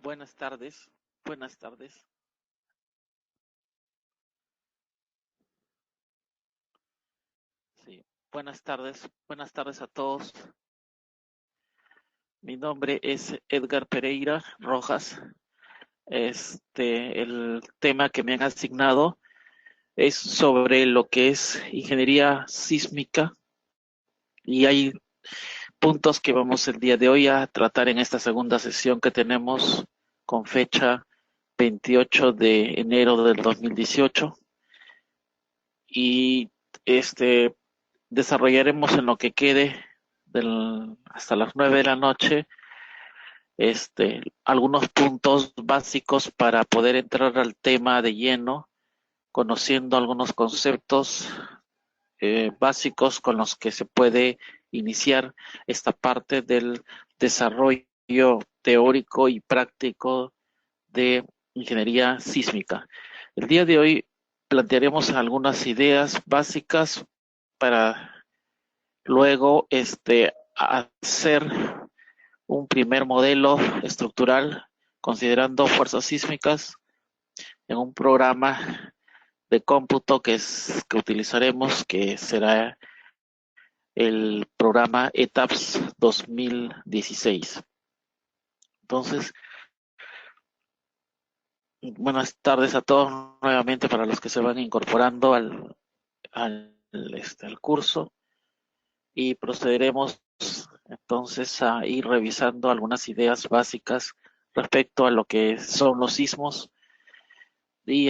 Buenas tardes, buenas tardes. Sí, buenas tardes a todos. Mi nombre es Edgar Pereira Rojas. El tema que me han asignado es sobre lo que es ingeniería sísmica y hay puntos que vamos el día de hoy a tratar en esta segunda sesión que tenemos con fecha 28 de enero del 2018 y desarrollaremos en lo que quede hasta las 9 de la noche algunos puntos básicos para poder entrar al tema de lleno, conociendo algunos conceptos básicos con los que se puede iniciar esta parte del desarrollo teórico y práctico de ingeniería sísmica. El día de hoy plantearemos algunas ideas básicas para luego hacer un primer modelo estructural considerando fuerzas sísmicas en un programa de cómputo que utilizaremos, que será el programa ETAPS 2016. Entonces, buenas tardes a todos nuevamente para los que se van incorporando al curso y procederemos entonces a ir revisando algunas ideas básicas respecto a lo que son los sismos y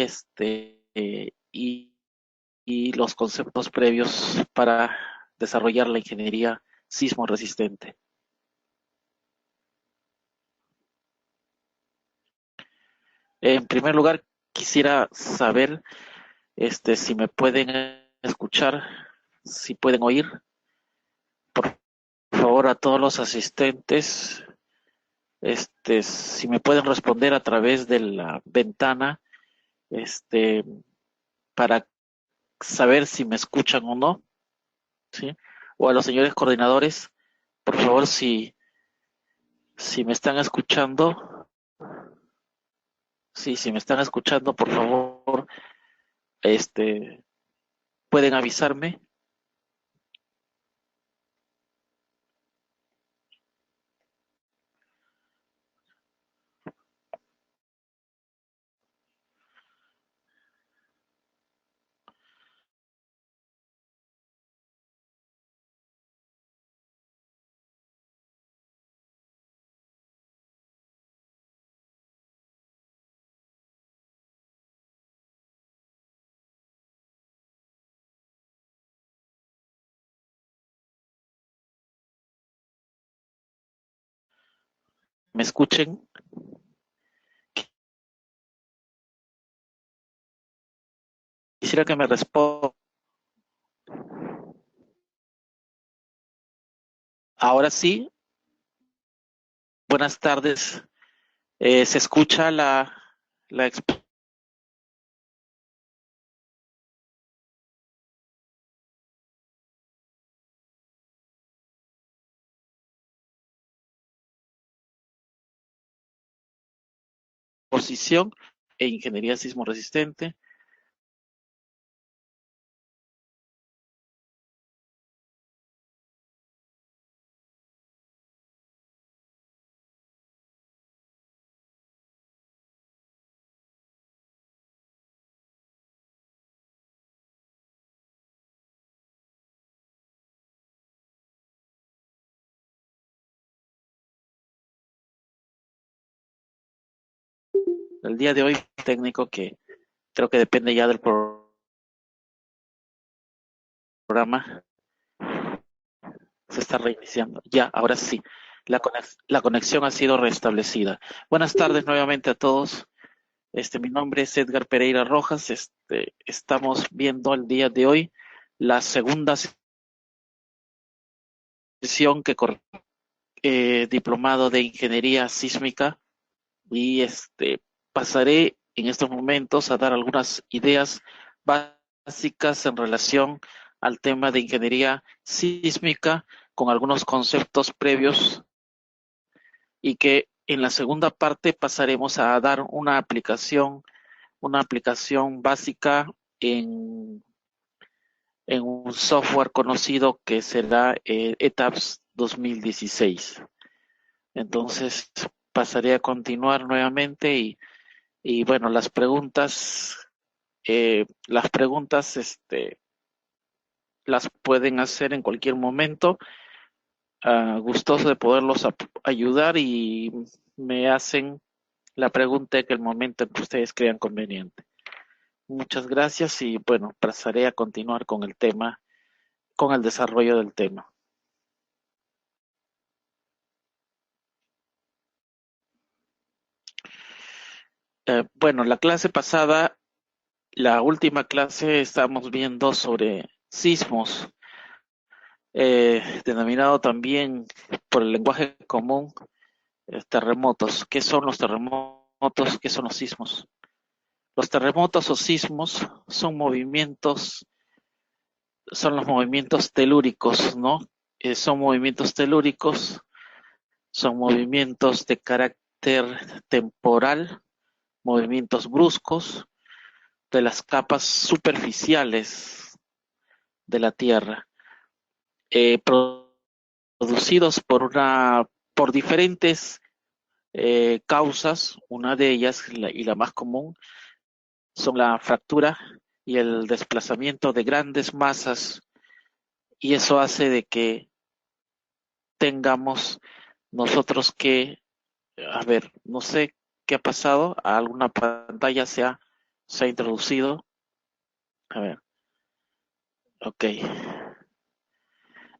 y los conceptos previos para desarrollar la ingeniería sismo resistente. En primer lugar, quisiera saber si me pueden escuchar, si pueden oír. Por favor, a todos los asistentes, si me pueden responder a través de la ventana, este, para saber si me escuchan o no, ¿sí? O a los señores coordinadores, por favor, si me están escuchando, sí, si me están escuchando, por favor, este, pueden avisarme. Me escuchen. Quisiera que me respondan. Ahora sí, buenas tardes. ¿Se escucha la exposición e ingeniería sismo resistente? El día de hoy, técnico que creo que depende ya del programa, se está reiniciando. Ya, ahora sí, la conexión ha sido restablecida. Buenas tardes nuevamente a todos. Mi nombre es Edgar Pereira Rojas. Estamos viendo el día de hoy la segunda sesión que diplomado de ingeniería sísmica y pasaré en estos momentos a dar algunas ideas básicas en relación al tema de ingeniería sísmica con algunos conceptos previos y que En la segunda parte pasaremos a dar una aplicación básica en, en un software conocido que será ETAPS 2016. Entonces pasaré a continuar nuevamente y bueno, las preguntas las pueden hacer en cualquier momento. Gustoso de poderlos ayudar y me hacen la pregunta en el momento en que ustedes crean conveniente. Muchas gracias y bueno, pasaré a continuar con el tema, con el desarrollo del tema. Bueno, la clase pasada, la última clase, estábamos viendo sobre sismos, denominado también por el lenguaje común terremotos. ¿Qué son los terremotos? ¿Qué son los sismos? Los terremotos o sismos son los movimientos telúricos, ¿no? Son movimientos telúricos, son movimientos de carácter temporal, movimientos bruscos de las capas superficiales de la Tierra, eh, producidos por diferentes causas. Una de ellas, y la más común, son la fractura y el desplazamiento de grandes masas, y eso hace de que tengamos nosotros que, a ver, no sé qué ha pasado, a alguna pantalla se ha introducido. A ver, ok.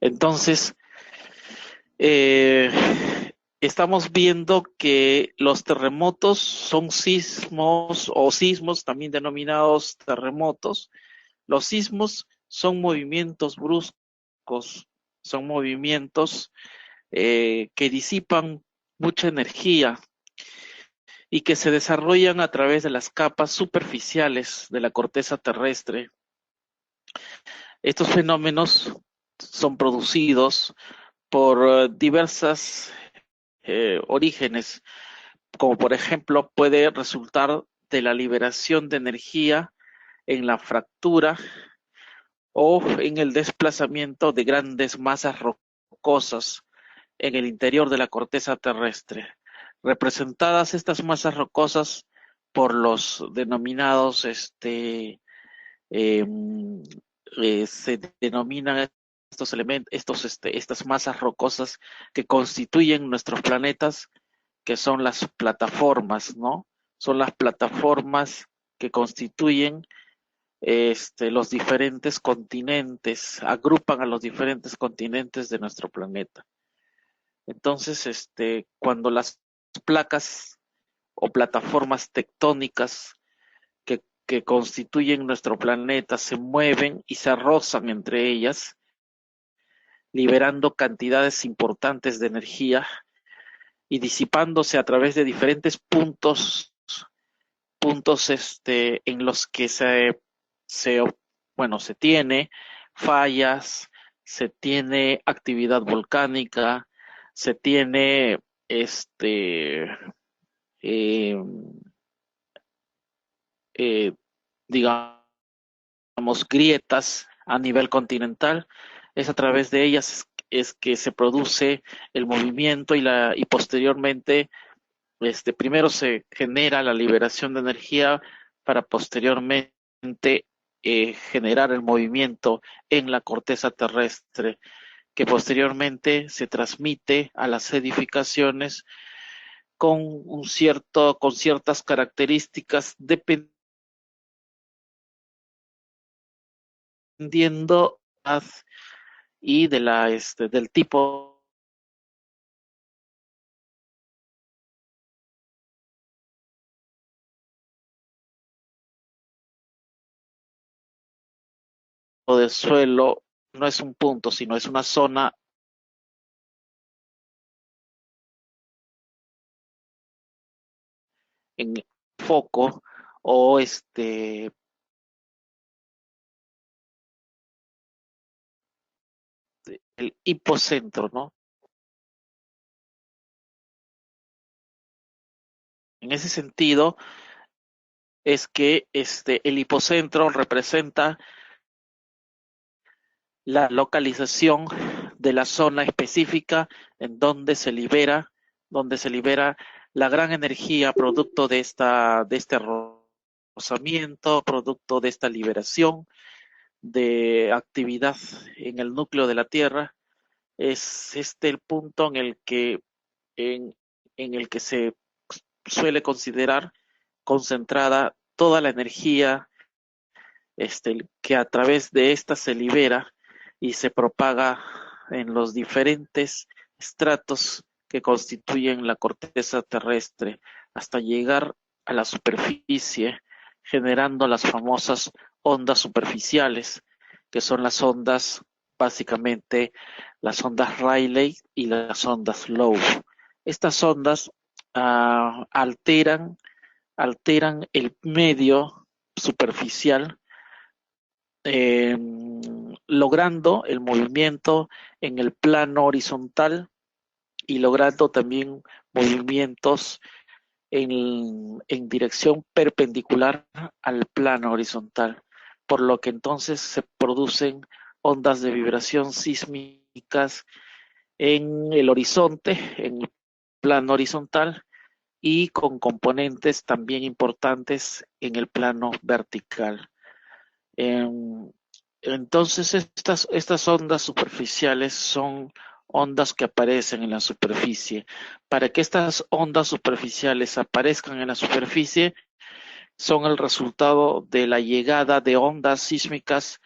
Entonces, eh, estamos viendo que los terremotos son sismos o sismos también denominados terremotos. Los sismos son movimientos bruscos, son movimientos que disipan mucha energía y que se desarrollan a través de las capas superficiales de la corteza terrestre. Estos fenómenos son producidos por diversas orígenes, como por ejemplo puede resultar de la liberación de energía en la fractura o en el desplazamiento de grandes masas rocosas en el interior de la corteza terrestre, representadas estas masas rocosas por los denominados, eh, se denominan estos elementos, estas masas rocosas que constituyen nuestros planetas, que son las plataformas, ¿no? Son las plataformas que constituyen los diferentes continentes, agrupan a los diferentes continentes de nuestro planeta. Entonces, cuando las placas o plataformas tectónicas que constituyen nuestro planeta se mueven y se rozan entre ellas, liberando cantidades importantes de energía y disipándose a través de diferentes puntos en los que se, bueno, se tiene fallas, se tiene actividad volcánica, se tiene eh, eh, digamos, grietas a nivel continental. Es a través de ellas es que se produce el movimiento y posteriormente, primero se genera la liberación de energía para posteriormente generar el movimiento en la corteza terrestre, que posteriormente se transmite a las edificaciones con ciertas características dependiendo y del tipo de suelo. No es un punto, sino es una zona en foco o el hipocentro, ¿no? En ese sentido, es que el hipocentro representa la localización de la zona específica en donde se libera la gran energía producto de este rozamiento, producto de esta liberación de actividad en el núcleo de la Tierra. Es este el punto en, en el que se suele considerar concentrada toda la energía que a través de esta se libera y se propaga en los diferentes estratos que constituyen la corteza terrestre hasta llegar a la superficie, generando las famosas ondas superficiales, que son las ondas, básicamente las ondas Rayleigh y las ondas Low. Estas ondas alteran el medio superficial, eh, logrando el movimiento en el plano horizontal y logrando también movimientos en dirección perpendicular al plano horizontal, por lo que entonces se producen ondas de vibración sísmicas en el horizonte, en el plano horizontal, y con componentes también importantes en el plano vertical. Entonces, estas ondas superficiales son ondas que aparecen en la superficie. Para que estas ondas superficiales aparezcan en la superficie, son el resultado de la llegada de ondas sísmicas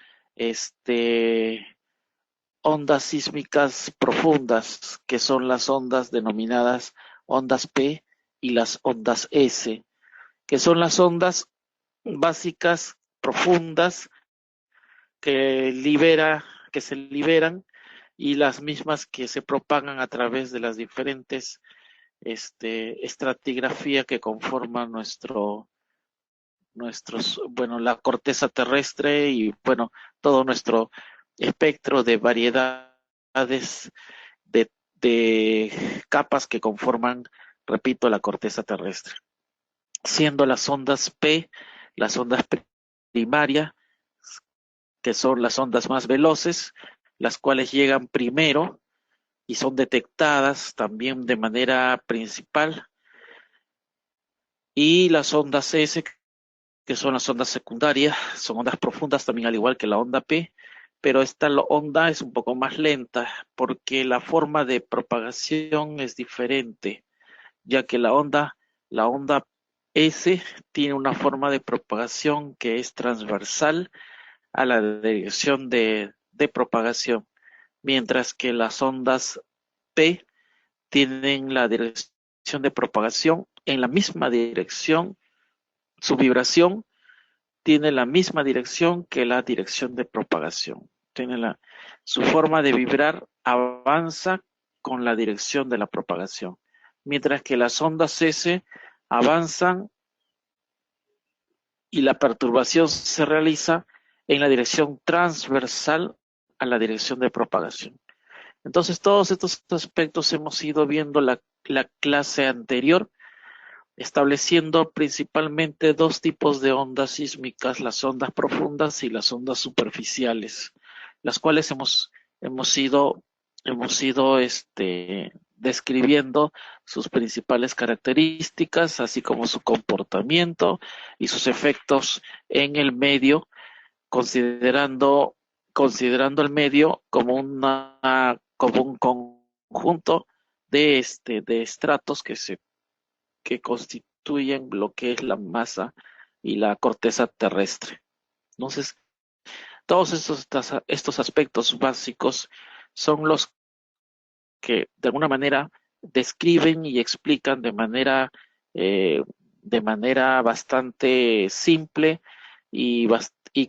profundas, que son las ondas denominadas ondas P y las ondas S, que son las ondas básicas profundas que se liberan, y las mismas que se propagan a través de las diferentes estratigrafía que conforman la corteza terrestre y todo nuestro espectro de variedades de capas que conforman, repito, la corteza terrestre, siendo las ondas P, las ondas primarias, que son las ondas más veloces, las cuales llegan primero y son detectadas también de manera principal, y las ondas S, que son las ondas secundarias, son ondas profundas también al igual que la onda P, pero esta onda es un poco más lenta porque la forma de propagación es diferente, ya que la onda S tiene una forma de propagación que es transversal a la dirección de propagación, mientras que las ondas P tienen la dirección de propagación en la misma dirección, su vibración tiene la misma dirección que la dirección de propagación. Su forma de vibrar avanza con la dirección de la propagación, mientras que las ondas S avanzan y la perturbación se realiza en la dirección transversal a la dirección de propagación. Entonces, todos estos aspectos hemos ido viendo la clase anterior, estableciendo principalmente dos tipos de ondas sísmicas, las ondas profundas y las ondas superficiales, las cuales hemos ido describiendo sus principales características, así como su comportamiento y sus efectos en el medio, considerando, considerando el medio como un conjunto de estratos que constituyen lo que es la masa y la corteza terrestre. Entonces, todos estos aspectos básicos son los que de alguna manera describen y explican de manera bastante simple y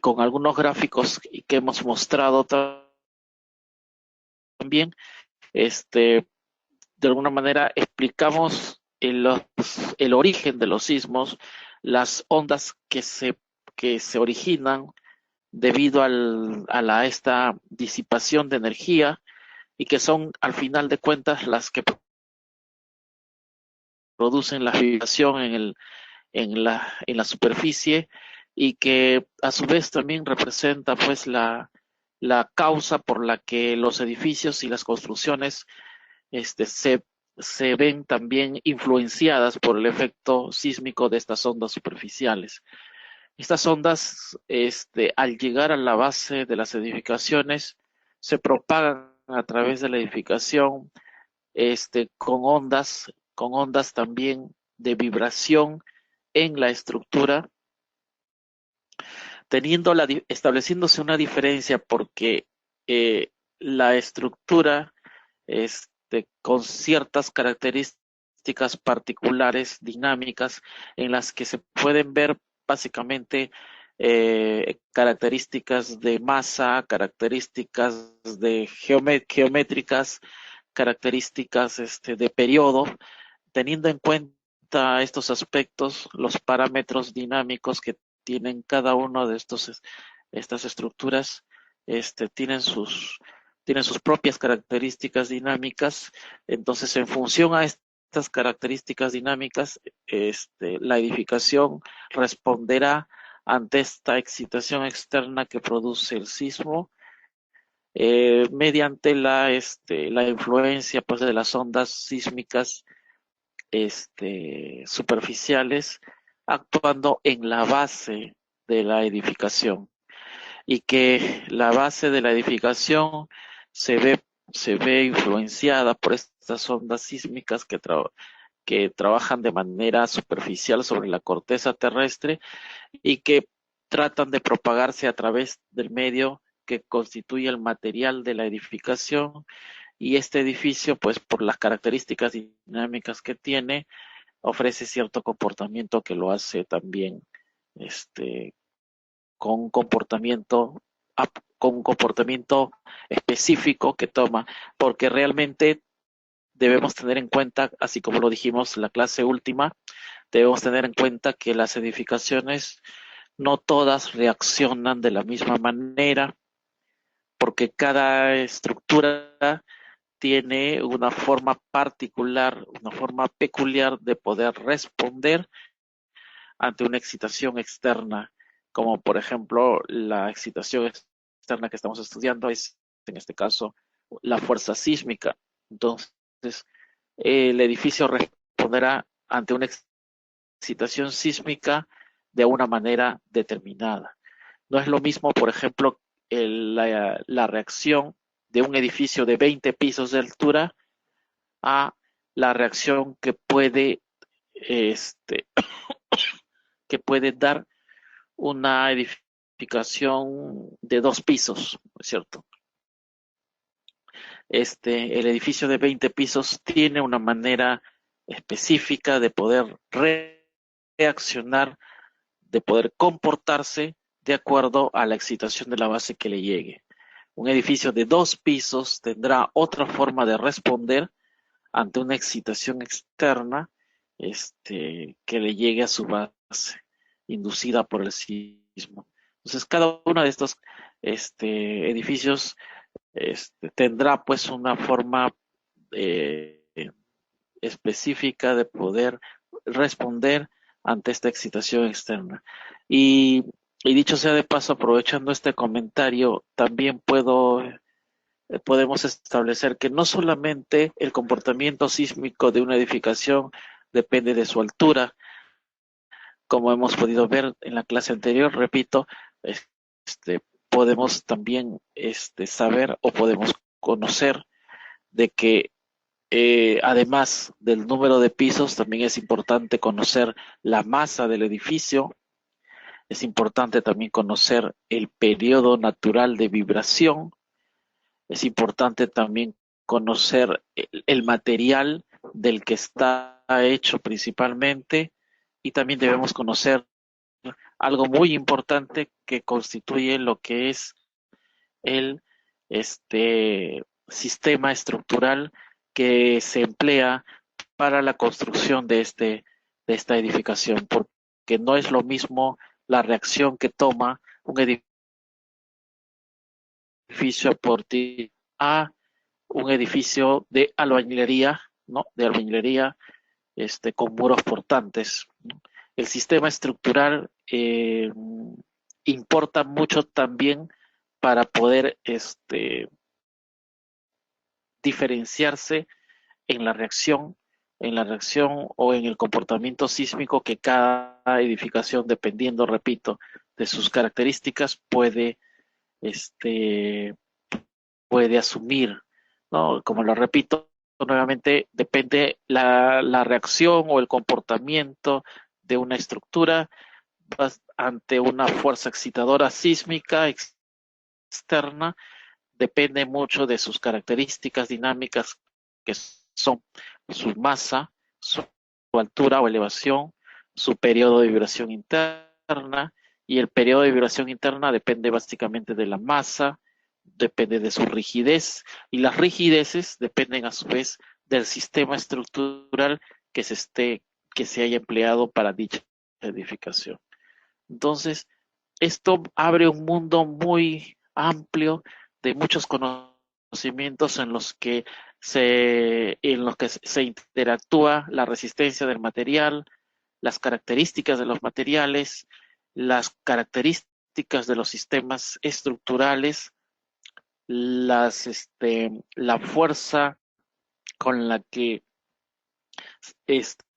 con algunos gráficos que hemos mostrado también, de alguna manera explicamos el origen de los sismos, las ondas que se originan debido esta disipación de energía, y que son al final de cuentas las que producen la vibración en la superficie y que a su vez también representa pues la causa por la que los edificios y las construcciones este, se, se ven también influenciadas por el efecto sísmico de estas ondas superficiales. Estas ondas, al llegar a la base de las edificaciones, se propagan a través de la edificación, con ondas también de vibración en la estructura, estableciéndose una diferencia porque la estructura, con ciertas características particulares, dinámicas, en las que se pueden ver básicamente características de masa, características de geométricas, características de periodo, teniendo en cuenta estos aspectos, los parámetros dinámicos que tienen cada uno de estas estructuras, tienen sus propias características dinámicas. Entonces, en función a estas características dinámicas, la edificación responderá ante esta excitación externa que produce el sismo, mediante la influencia pues, de las ondas sísmicas superficiales, actuando en la base de la edificación, y que la base de la edificación se ve, se ve influenciada por estas ondas sísmicas que trabajan de manera superficial sobre la corteza terrestre y que tratan de propagarse a través del medio que constituye el material de la edificación. Y este edificio, pues por las características dinámicas que tiene, ofrece cierto comportamiento que lo hace también con un comportamiento con un comportamiento específico que toma, porque realmente debemos tener en cuenta, así como lo dijimos en la clase última, debemos tener en cuenta que las edificaciones no todas reaccionan de la misma manera, porque cada estructura tiene una forma particular, una forma peculiar de poder responder ante una excitación externa, como por ejemplo la excitación externa que estamos estudiando es, en este caso, la fuerza sísmica. Entonces, el edificio responderá ante una excitación sísmica de una manera determinada. No es lo mismo, por ejemplo, la reacción de un edificio de 20 pisos de altura a la reacción este, que puede dar una edificación de 2 pisos, ¿no es cierto? El edificio de 20 pisos tiene una manera específica de poder reaccionar, de poder comportarse de acuerdo a la excitación de la base que le llegue. Un edificio de 2 pisos tendrá otra forma de responder ante una excitación externa que le llegue a su base, inducida por el sismo. Entonces, cada uno de estos edificios tendrá pues una forma eh, específica de poder responder ante esta excitación externa. Y dicho sea de paso, aprovechando este comentario, también podemos establecer que no solamente el comportamiento sísmico de una edificación depende de su altura, como hemos podido ver en la clase anterior, repito, podemos también saber o podemos conocer de que además del número de pisos, también es importante conocer la masa del edificio, es importante también conocer el periodo natural de vibración, es importante también conocer el material del que está hecho principalmente, y también debemos conocer algo muy importante que constituye lo que es el sistema estructural que se emplea para la construcción de esta edificación, porque no es lo mismo la reacción que toma un edificio por ti a un edificio de albañilería, ¿no? De albañilería, con muros portantes, ¿no? El sistema estructural importa mucho también para poder diferenciarse en la reacción o en el comportamiento sísmico que cada edificación, dependiendo, repito, de sus características, este, puede asumir, ¿no? Como lo repito nuevamente, depende la reacción o el comportamiento de una estructura ante una fuerza excitadora sísmica externa, depende mucho de sus características dinámicas, que son su masa, su altura o elevación, su periodo de vibración interna, y el periodo de vibración interna depende básicamente de la masa, depende de su rigidez, y las rigideces dependen a su vez del sistema estructural que se haya empleado para dicha edificación. Entonces, esto abre un mundo muy amplio de muchos conocimientos en los que se interactúa la resistencia del material, las características de los materiales, las características de los sistemas estructurales, la fuerza con la que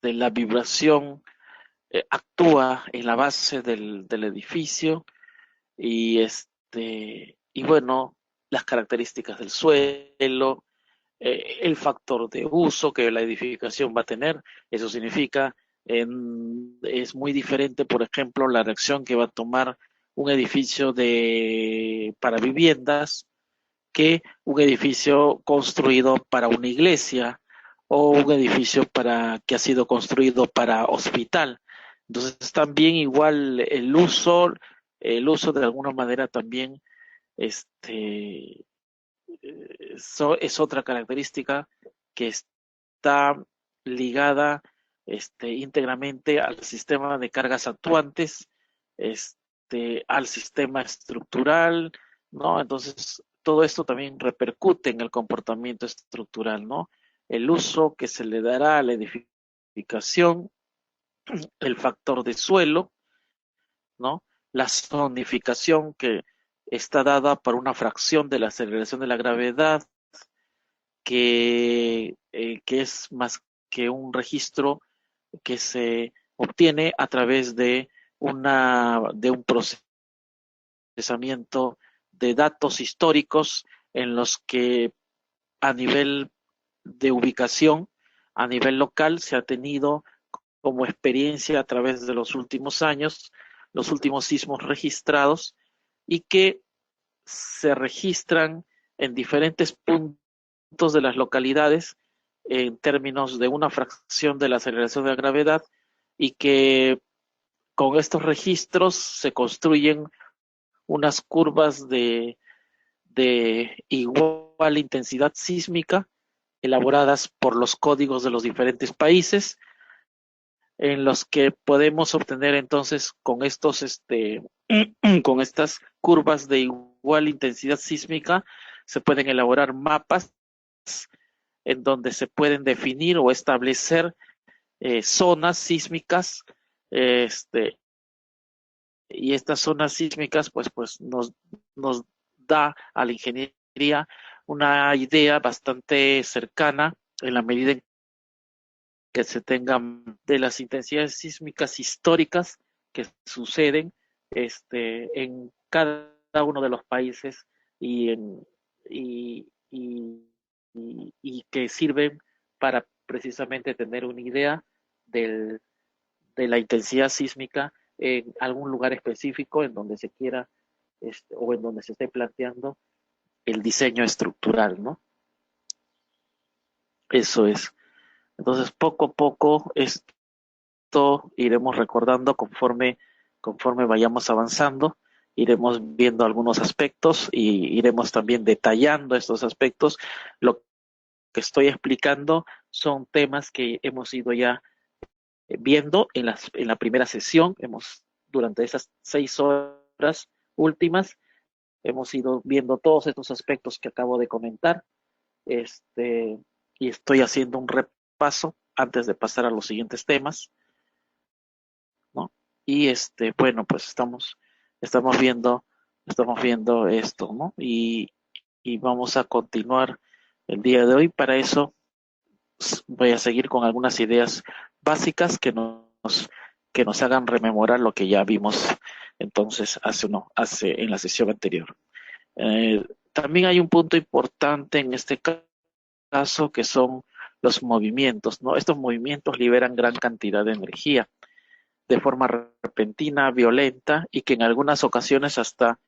la vibración actúa en la base del edificio, y bueno, las características del suelo, el factor de uso que la edificación va a tener. Eso significa, es muy diferente, por ejemplo, la reacción que va a tomar un edificio para viviendas que un edificio construido para una iglesia o un edificio que ha sido construido para hospital. Entonces también igual el uso de alguna manera también es otra característica que está ligada íntegramente al sistema de cargas actuantes, al sistema estructural, ¿no? Entonces, todo esto también repercute en el comportamiento estructural, ¿no? El uso que se le dará a la edificación, el factor de suelo, ¿no? La zonificación que está dada por una fracción de la aceleración de la gravedad, que es más que un registro que se obtiene a través de un procesamiento de datos históricos en los que a nivel de ubicación, a nivel local, se ha tenido como experiencia a través de los últimos años, los últimos sismos registrados, y que se registran en diferentes puntos de las localidades en términos de una fracción de la aceleración de la gravedad, y que con estos registros se construyen unas curvas de igual intensidad sísmica elaboradas por los códigos de los diferentes países, en los que podemos obtener entonces con estas curvas de igual intensidad sísmica, se pueden elaborar mapas en donde se pueden definir o establecer zonas sísmicas, y estas zonas sísmicas pues nos da a la ingeniería una idea bastante cercana, en la medida en que se tengan, de las intensidades sísmicas históricas que suceden en cada uno de los países, y, en, y, y que sirven para precisamente tener una idea del, de la intensidad sísmica en algún lugar específico en donde se quiera, o en donde se esté planteando el diseño estructural, ¿no? Eso es. Entonces, poco a poco esto iremos recordando conforme vayamos avanzando, iremos viendo algunos aspectos y iremos también detallando estos aspectos. Lo que estoy explicando son temas que hemos ido ya viendo en la primera sesión. Durante esas 6 horas últimas, hemos ido viendo todos estos aspectos que acabo de comentar, y estoy haciendo un repaso antes de pasar a los siguientes temas, ¿no? Y bueno, pues estamos viendo, estamos viendo esto, ¿no? Y vamos a continuar el día de hoy. Para eso voy a seguir con algunas ideas básicas que nos hagan rememorar lo que ya vimos entonces hace en la sesión anterior. También hay un punto importante en este caso que son los movimientos, ¿no? Estos movimientos liberan gran cantidad de energía de forma repentina, violenta y que en algunas ocasiones hasta,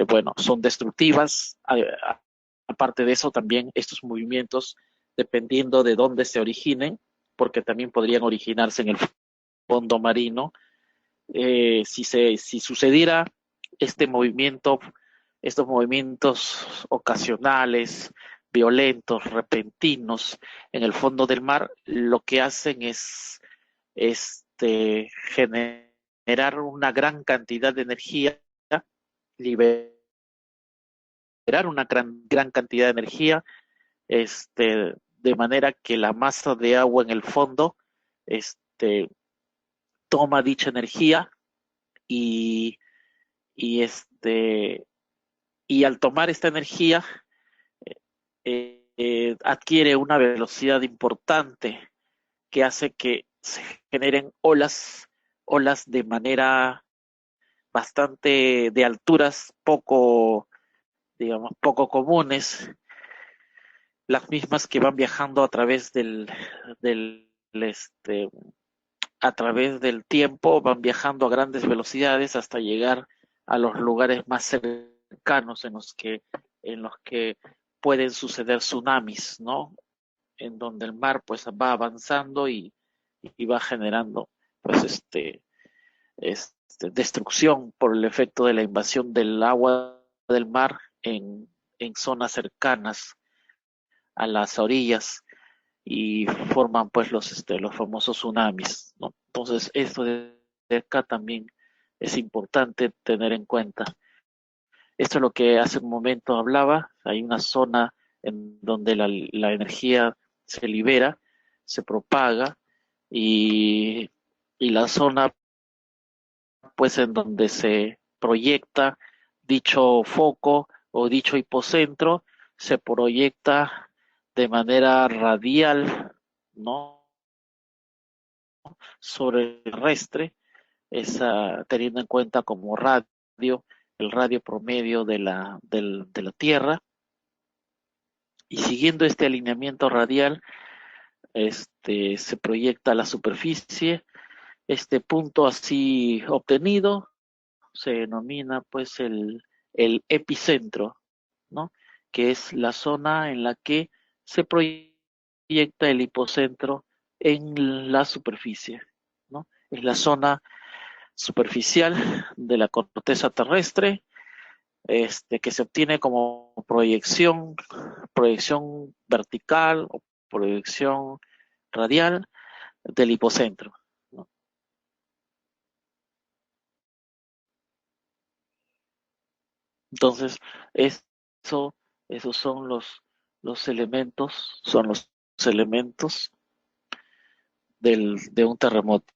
bueno, son destructivas. Aparte de eso, también estos movimientos, dependiendo de dónde se originen, porque también podrían originarse en el fondo marino, si sucediera este movimiento, estos movimientos ocasionales, violentos, repentinos en el fondo del mar, lo que hacen es generar una gran cantidad de energía, liberar una gran cantidad de energía, de manera que la masa de agua en el fondo este, toma dicha energía y, y, y al tomar esta energía adquiere una velocidad importante que hace que se generen olas de manera bastante de alturas digamos, poco comunes, las mismas que van viajando a través a través del tiempo, van viajando a grandes velocidades hasta llegar a los lugares más cercanos en los que pueden suceder tsunamis, ¿no? En donde el mar pues va avanzando y va generando pues destrucción por el efecto de la invasión del agua del mar en zonas cercanas a las orillas y forman pues los famosos tsunamis, ¿no? Entonces esto de acá también es importante tener en cuenta. Esto es lo que hace un momento hablaba, hay una zona en donde la energía se libera, se propaga y, y la zona pues en donde se proyecta dicho foco o dicho hipocentro, se proyecta de manera radial, ¿no? Sobre el terrestre, teniendo en cuenta como radio, el radio promedio de la Tierra, y siguiendo este alineamiento radial, se proyecta a la superficie. Este punto así obtenido se denomina pues el epicentro, ¿no? Que es la zona en la que se proyecta el hipocentro en la superficie, ¿no? Es la zona superficial de la corteza terrestre, que se obtiene como proyección vertical o proyección radial del hipocentro, ¿no? Entonces, eso, esos son son los elementos de un terremoto.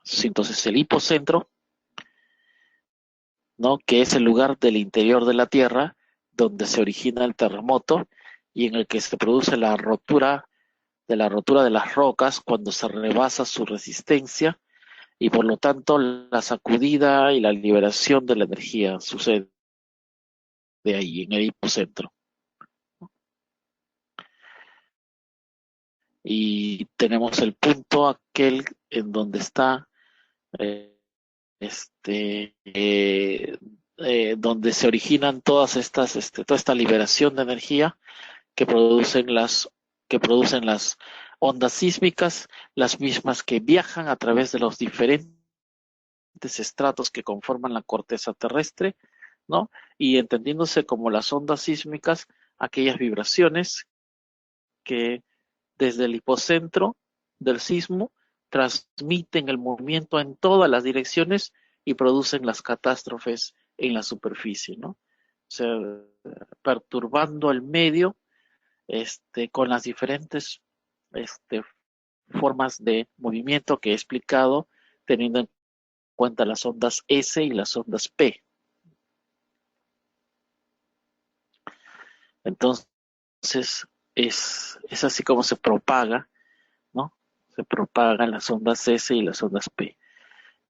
Sí, entonces, el hipocentro, ¿no? Que es el lugar del interior de la Tierra donde se origina el terremoto y en el que se produce la rotura de las rocas cuando se rebasa su resistencia y por lo tanto la sacudida y la liberación de la energía sucede ahí, en el hipocentro. Y tenemos el punto aquel en donde está eh, donde se originan toda esta liberación de energía que que producen las ondas sísmicas, las mismas que viajan a través de los diferentes estratos que conforman la corteza terrestre, ¿no? Y entendiéndose como las ondas sísmicas, aquellas vibraciones que desde el hipocentro del sismo transmiten el movimiento en todas las direcciones y producen las catástrofes en la superficie, ¿no? O sea, perturbando el medio con las diferentes este, formas de movimiento que he explicado, teniendo en cuenta las ondas S y las ondas P. Entonces, es así como se propaga, ¿no? Se propagan las ondas S y las ondas P.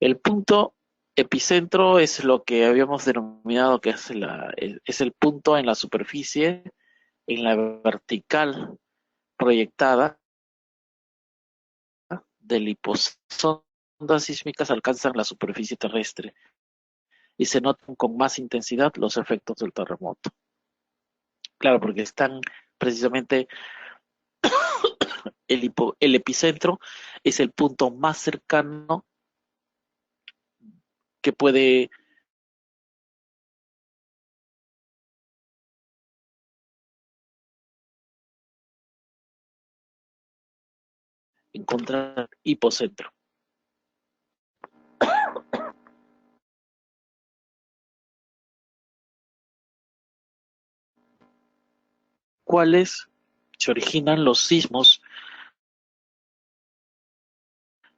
El punto epicentro es lo que habíamos denominado que es el punto en la superficie, en la vertical proyectada del hiposondas sísmicas alcanzan la superficie terrestre y se notan con más intensidad los efectos del terremoto. Claro, porque están precisamente el epicentro es el punto más cercano que puede encontrar hipocentro. ¿Cuáles se originan los sismos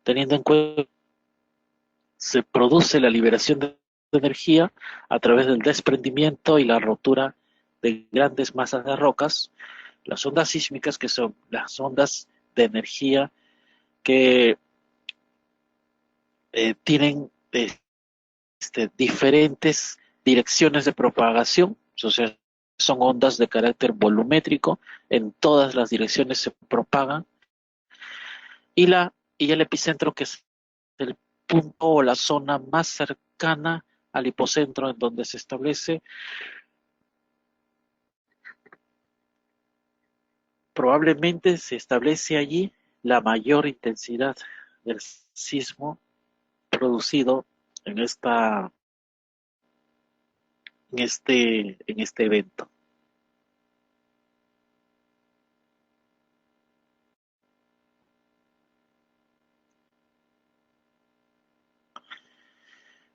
teniendo en cuenta que se produce la liberación de energía a través del desprendimiento y la rotura de grandes masas de rocas? Las ondas sísmicas, que son las ondas de energía que tienen diferentes direcciones de propagación, o sea, son ondas de carácter volumétrico, en todas las direcciones se propagan, y el epicentro, que es el punto o la zona más cercana al hipocentro en donde se establece, probablemente se establece allí la mayor intensidad del sismo producido en este evento.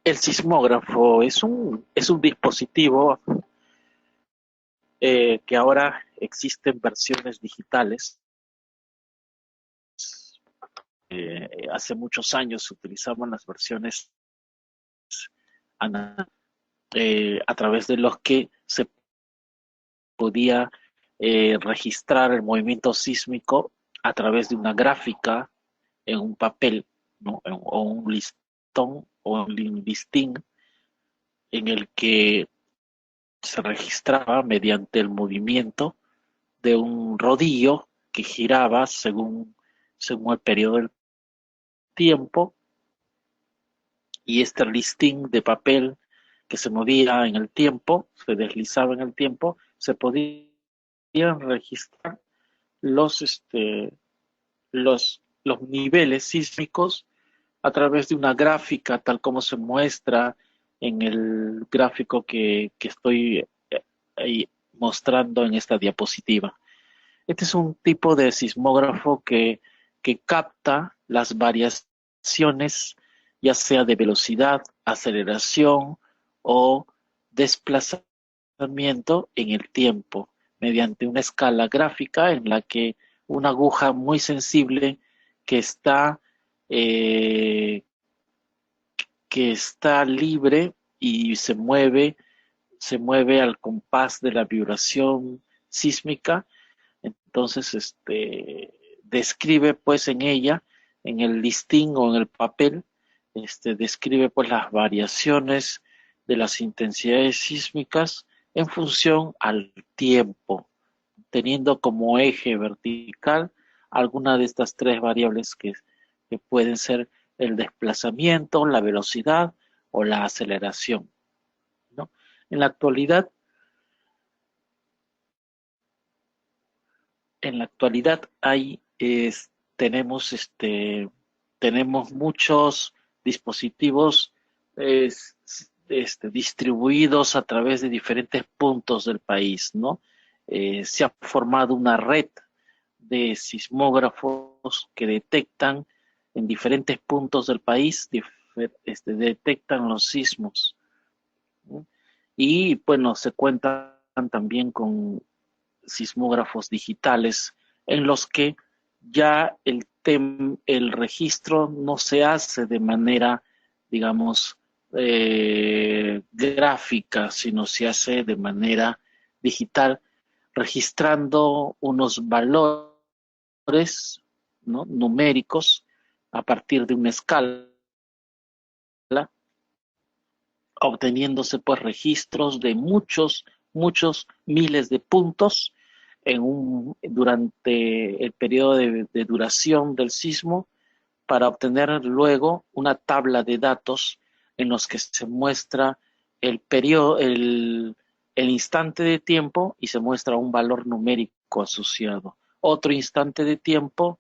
El sismógrafo es un dispositivo que ahora existen versiones digitales. Hace muchos años se utilizaban las versiones a través de los que se podía registrar el movimiento sísmico a través de una gráfica en un papel, ¿no? O un listón o un listín en el que se registraba mediante el movimiento de un rodillo que giraba según el periodo del tiempo, y este listín de papel que se movía en el tiempo, se deslizaba en el tiempo, se podían registrar los, este, los niveles sísmicos a través de una gráfica, tal como se muestra en el gráfico que estoy ahí mostrando en esta diapositiva. Este es un tipo de sismógrafo que capta las variaciones, ya sea de velocidad, aceleración o desplazamiento en el tiempo, mediante una escala gráfica en la que una aguja muy sensible que está, eh, que está libre y se mueve al compás de la vibración sísmica. Entonces, describe pues en ella, en el listín o en el papel, describe pues las variaciones de las intensidades sísmicas en función al tiempo, teniendo como eje vertical alguna de estas tres variables que pueden ser el desplazamiento, la velocidad o la aceleración, ¿no? En la actualidad, tenemos, tenemos muchos dispositivos es, distribuidos a través de diferentes puntos del país, ¿no? Se ha formado una red de sismógrafos que detectan en diferentes puntos del país, detectan los sismos, ¿no? Y bueno, se cuentan también con sismógrafos digitales en los que ya el registro no se hace de manera, digamos, gráfica, sino se hace de manera digital, registrando unos valores, ¿no?, numéricos a partir de una escala, obteniéndose pues registros de muchos miles de puntos durante el periodo de duración del sismo, para obtener luego una tabla de datos en los que se muestra el periodo, el instante de tiempo, y se muestra un valor numérico asociado. Otro instante de tiempo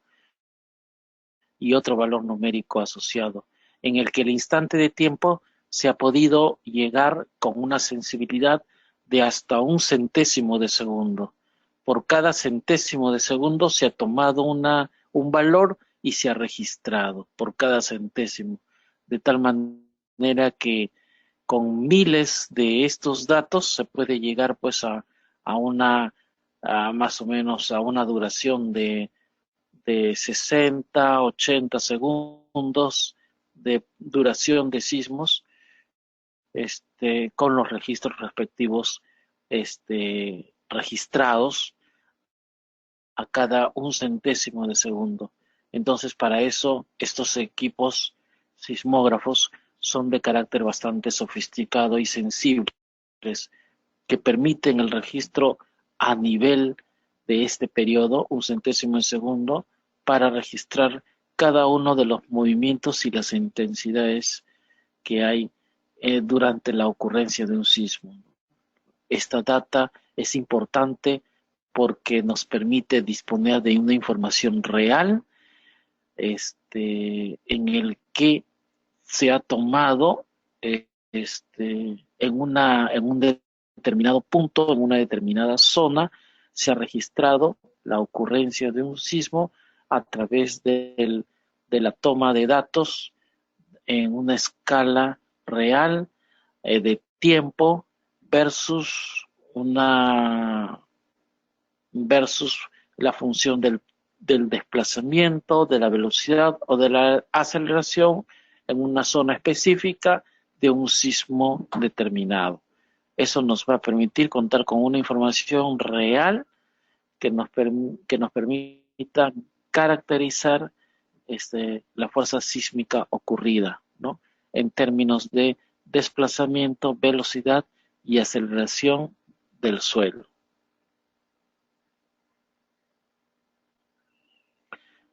y otro valor numérico asociado, en el que el instante de tiempo se ha podido llegar con una sensibilidad de hasta un centésimo de segundo. Por cada centésimo de segundo se ha tomado un valor y se ha registrado por cada centésimo, de tal manera que con miles de estos datos se puede llegar pues a una más o menos a una duración de 60, 80 segundos de duración de sismos, con los registros respectivos, registrados a cada un centésimo de segundo. Entonces, para eso, estos equipos sismógrafos son de carácter bastante sofisticado y sensibles, que permiten el registro a nivel de este periodo, un centésimo de segundo, para registrar cada uno de los movimientos y las intensidades que hay durante la ocurrencia de un sismo. Esta data es importante porque nos permite disponer de una información real, en el que se ha tomado en un determinado punto, en una determinada zona, se ha registrado la ocurrencia de un sismo a través de la toma de datos en una escala real de tiempo versus una versus la función del desplazamiento, de la velocidad o de la aceleración en una zona específica de un sismo determinado. Eso nos va a permitir contar con una información real que nos permita caracterizar la fuerza sísmica ocurrida, ¿no?, en términos de desplazamiento, velocidad y aceleración del suelo.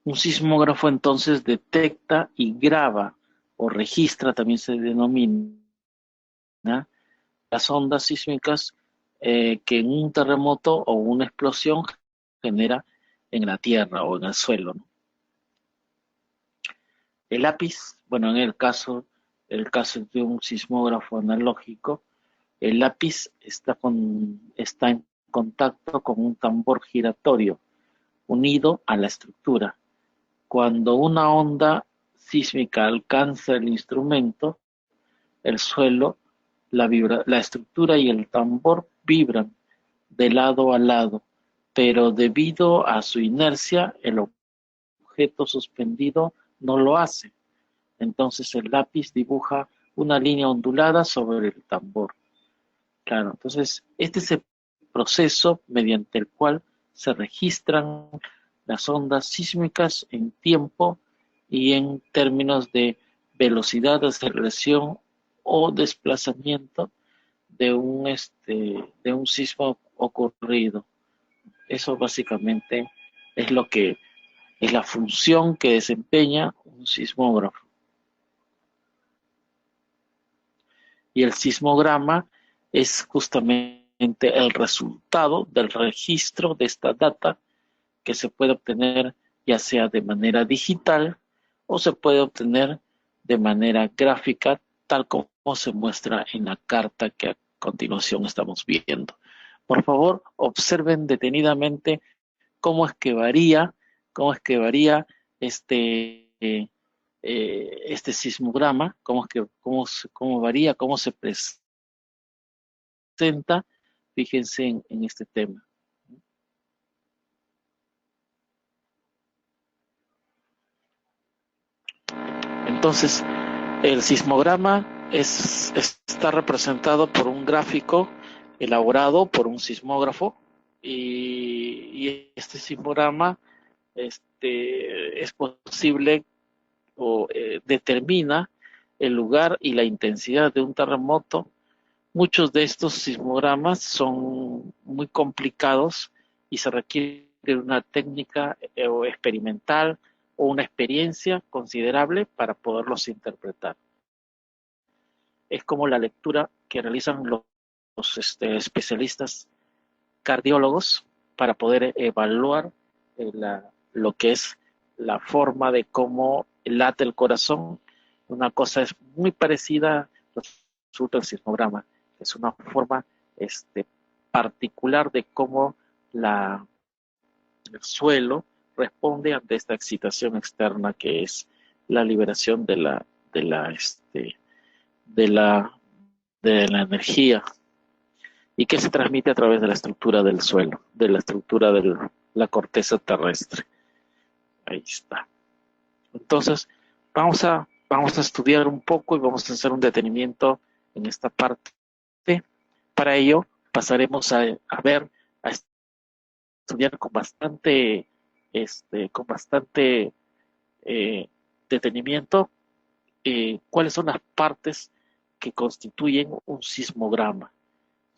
Un sismógrafo entonces detecta y graba o registra, también se denomina, las ondas sísmicas que en un terremoto o una explosión genera en la tierra o en el suelo, ¿no? El lápiz, bueno, en el caso de un sismógrafo analógico, el lápiz está en contacto con un tambor giratorio unido a la estructura. Cuando una onda sísmica alcanza el instrumento, el suelo, la estructura y el tambor vibran de lado a lado, pero debido a su inercia, el objeto suspendido no lo hace. Entonces el lápiz dibuja una línea ondulada sobre el tambor. Claro, entonces este es el proceso mediante el cual se registran las ondas sísmicas en tiempo y en términos de velocidad, aceleración o desplazamiento de un sismo ocurrido. Eso básicamente es lo que es la función que desempeña un sismógrafo. Y el sismograma es justamente el resultado del registro de esta data, que se puede obtener ya sea de manera digital o se puede obtener de manera gráfica, tal como se muestra en la carta que a continuación estamos viendo. Por favor, observen detenidamente cómo es que varía este sismograma, cómo varía, cómo se presenta. Fíjense en este tema. Entonces, el sismograma está representado por un gráfico elaborado por un sismógrafo y este sismograma es posible o determina el lugar y la intensidad de un terremoto. Muchos de estos sismogramas son muy complicados y se requiere una técnica experimental o una experiencia considerable para poderlos interpretar. Es como la lectura que realizan los especialistas cardiólogos para poder evaluar lo que es la forma de cómo late el corazón. Una cosa es muy parecida resulta el sismograma. Es una forma particular de cómo el suelo responde ante esta excitación externa que es la liberación de la, este, de la, de la energía y que se transmite a través de la estructura del suelo, de la estructura de la corteza terrestre. Ahí está. Entonces, vamos a estudiar un poco y vamos a hacer un detenimiento en esta parte. Para ello, pasaremos a ver, a estudiar con bastante detenimiento cuáles son las partes que constituyen un sismograma.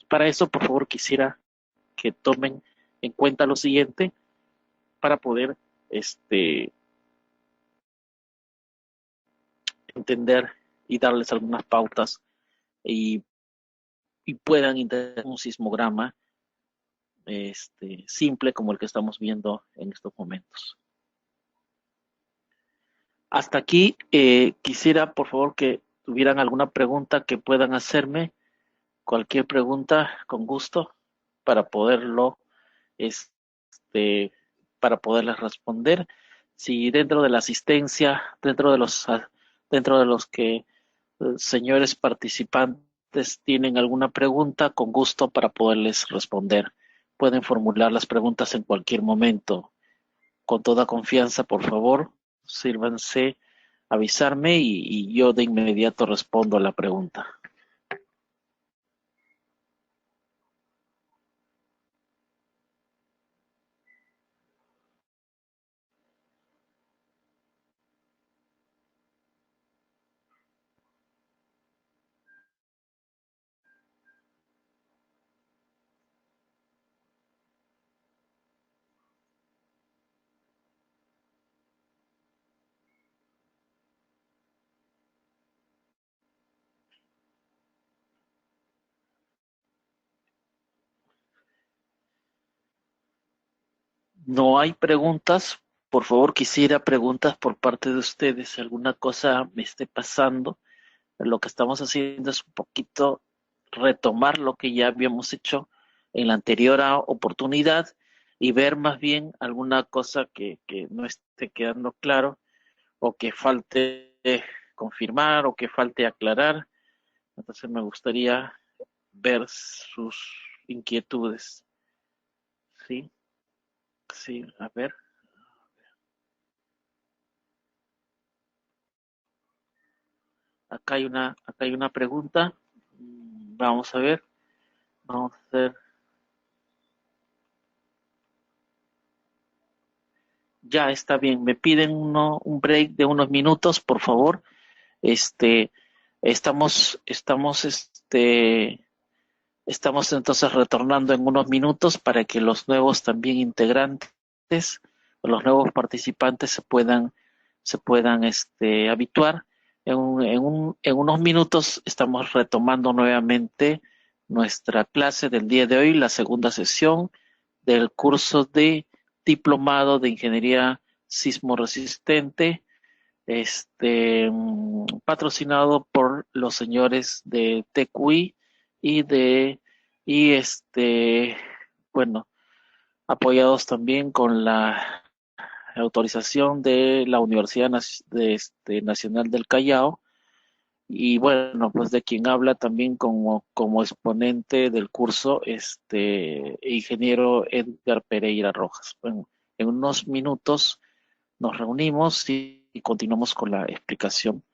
Para eso, por favor, quisiera que tomen en cuenta lo siguiente para poder entender y darles algunas pautas y puedan entender un sismograma simple como el que estamos viendo en estos momentos. Hasta aquí quisiera, por favor, que tuvieran alguna pregunta que puedan hacerme. Cualquier pregunta, con gusto, para poderlo, para poderles responder. Si dentro de la asistencia, dentro de los que señores participantes tienen alguna pregunta, con gusto para poderles responder. Pueden formular las preguntas en cualquier momento. Con toda confianza, por favor, sírvanse avisarme y yo de inmediato respondo a la pregunta. No hay preguntas. Por favor, quisiera preguntas por parte de ustedes. Si alguna cosa me esté pasando, lo que estamos haciendo es un poquito retomar lo que ya habíamos hecho en la anterior oportunidad y ver más bien alguna cosa que no esté quedando claro o que falte confirmar o que falte aclarar. Entonces me gustaría ver sus inquietudes. Sí, sí, a ver. Acá hay una pregunta. Vamos a ver. Vamos a hacer. Ya está bien. Me piden un break de unos minutos, por favor. Este, estamos entonces retornando en unos minutos para que los nuevos también integrantes, o los nuevos participantes se puedan habituar. En unos minutos estamos retomando nuevamente nuestra clase del día de hoy, la segunda sesión del curso de diplomado de ingeniería sismo resistente, patrocinado por los señores de TQI y bueno, apoyados también con la autorización de la Universidad Nacional del Callao y bueno, pues de quien habla también como exponente del curso, ingeniero Edgar Pereira Rojas. Bueno, en unos minutos nos reunimos y continuamos con la explicación